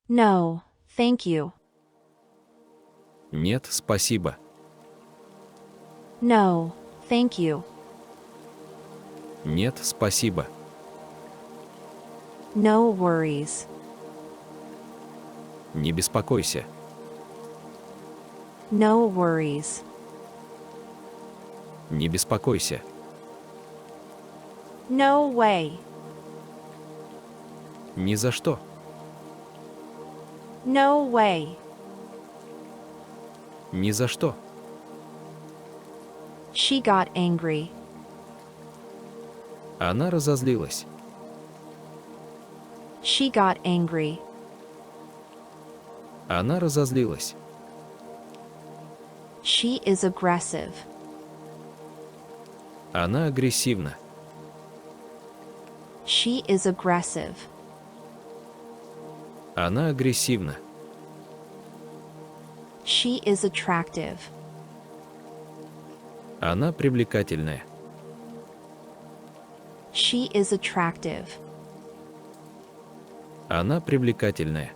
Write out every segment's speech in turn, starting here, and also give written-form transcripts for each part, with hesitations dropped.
No, thank you. Нет, спасибо. No, thank you. Нет, спасибо. No worries. Не беспокойся. No worries. Не беспокойся. No way. Ни за что. No way. Ни за что. She got angry. Она разозлилась. She got angry. Она разозлилась. She is aggressive. Она агрессивна. She is aggressive. Она агрессивна. She is attractive. Она привлекательная. She is attractive. Она привлекательная.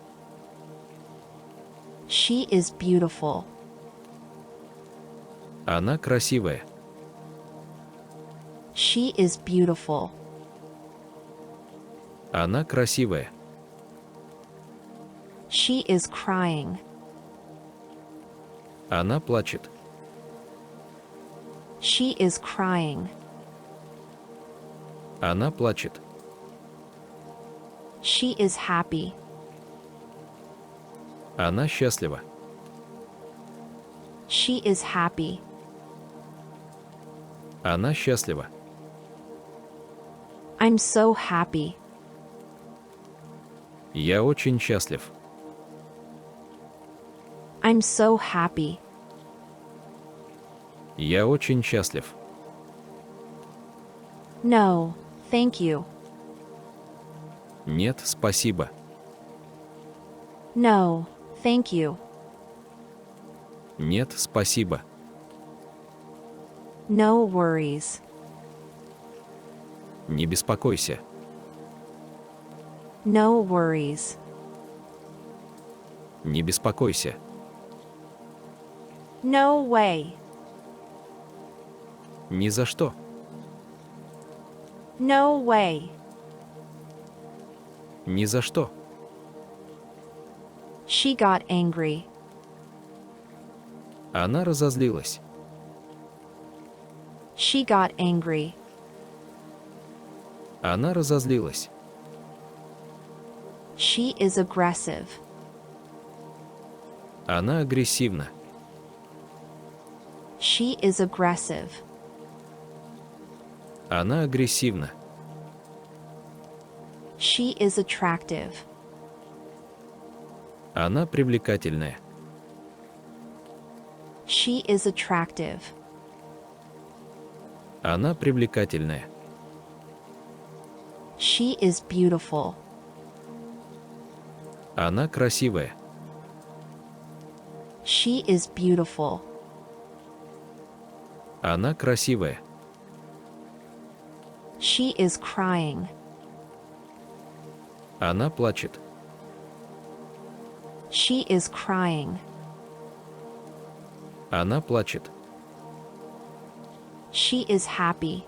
She is beautiful. Она красивая. She is beautiful. Она красивая. She is crying. Она плачет. She is crying. Она плачет. She is happy. Она счастлива. She is happy. Она счастлива. I'm so happy. Я очень счастлив. I'm so happy. Я очень счастлив. No, thank you. Нет, спасибо. No, thank you. Нет, спасибо. No worries. Не беспокойся. No worries. Не беспокойся. No way. Ни за что. No way. Ни за что. She got angry. Она разозлилась. She got angry. Она разозлилась. She is aggressive. Она агрессивна. She is aggressive. Она агрессивна. She is attractive. Она привлекательная. She is attractive. Она привлекательная. She is beautiful. Она красивая. She is beautiful. Она красивая. She is crying. Она плачет. She is crying. Она плачет. She is happy.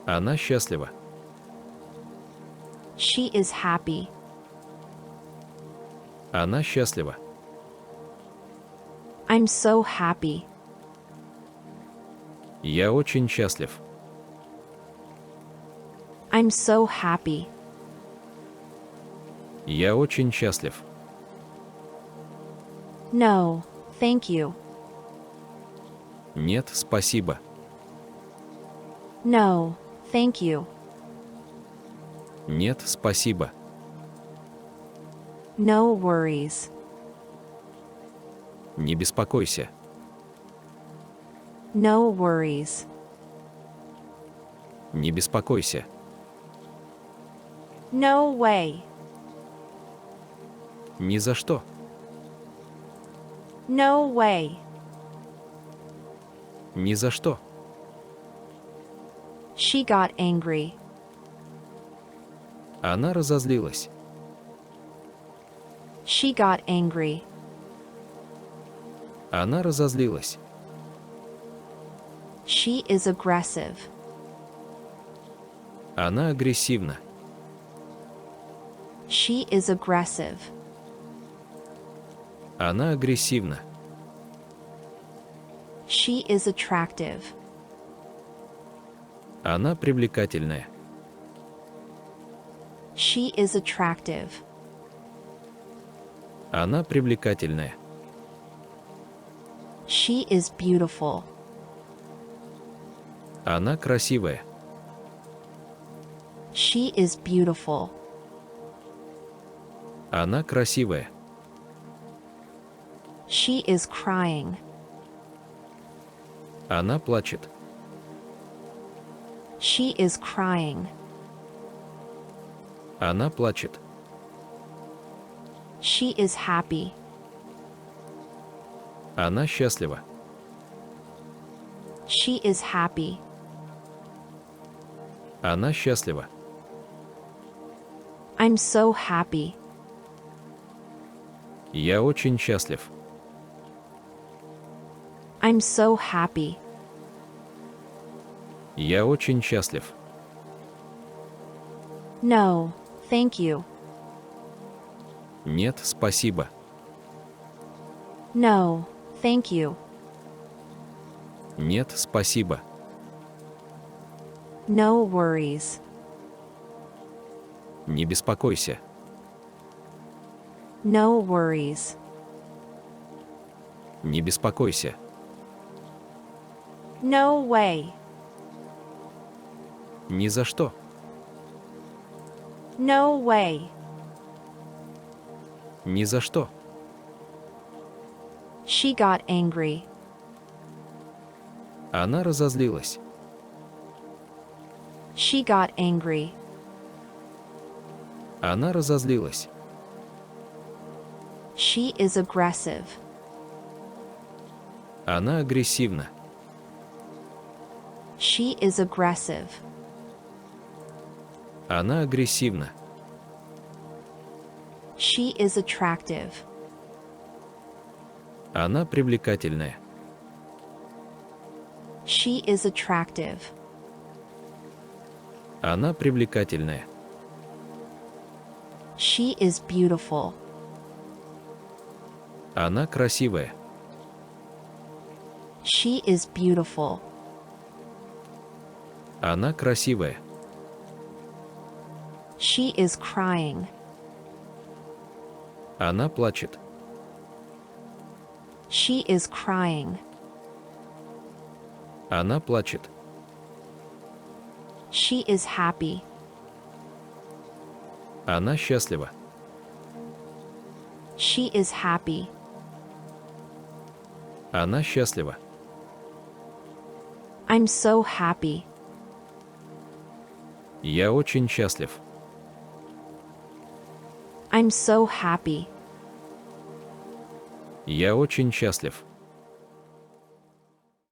Она счастлива. She is happy. Она счастлива. I'm so happy. Я очень счастлив. I'm so happy. Я очень счастлив. No, thank you. Нет, спасибо. No, thank you. Нет, спасибо. No worries. Не беспокойся. No worries. Не беспокойся. No way. Ни за что. No way. Ни за что. She got angry. Она разозлилась. She got angry. Она разозлилась. She is aggressive. Она агрессивна. She is aggressive. Она агрессивна. She is attractive. Она привлекательная. She is attractive. Она привлекательная. She is beautiful. Она красивая. She is beautiful. Она красивая. She is crying. Она плачет. She is crying. Она плачет. She is happy. Она счастлива. She is happy. Она счастлива. I'm so happy. Я очень счастлив. I'm so happy. Я очень счастлив. No, thank you. Нет, спасибо. No, thank you. Нет, спасибо. No worries. Не беспокойся. No worries. Не беспокойся. No way. Ни за что. No way. Ни за что. She got angry. Она разозлилась. She got angry. Она разозлилась. She is aggressive. Она агрессивна. She is aggressive. Она агрессивна. She is attractive. Она привлекательная. She is attractive. Она привлекательная. She is beautiful. Она красивая. She is beautiful. Она красивая. She is crying. Она плачет. She is crying. Она плачет. She is happy. Она счастлива. She is happy. Она счастлива. I'm so happy. Я очень счастлив. I'm so happy. Я очень счастлив.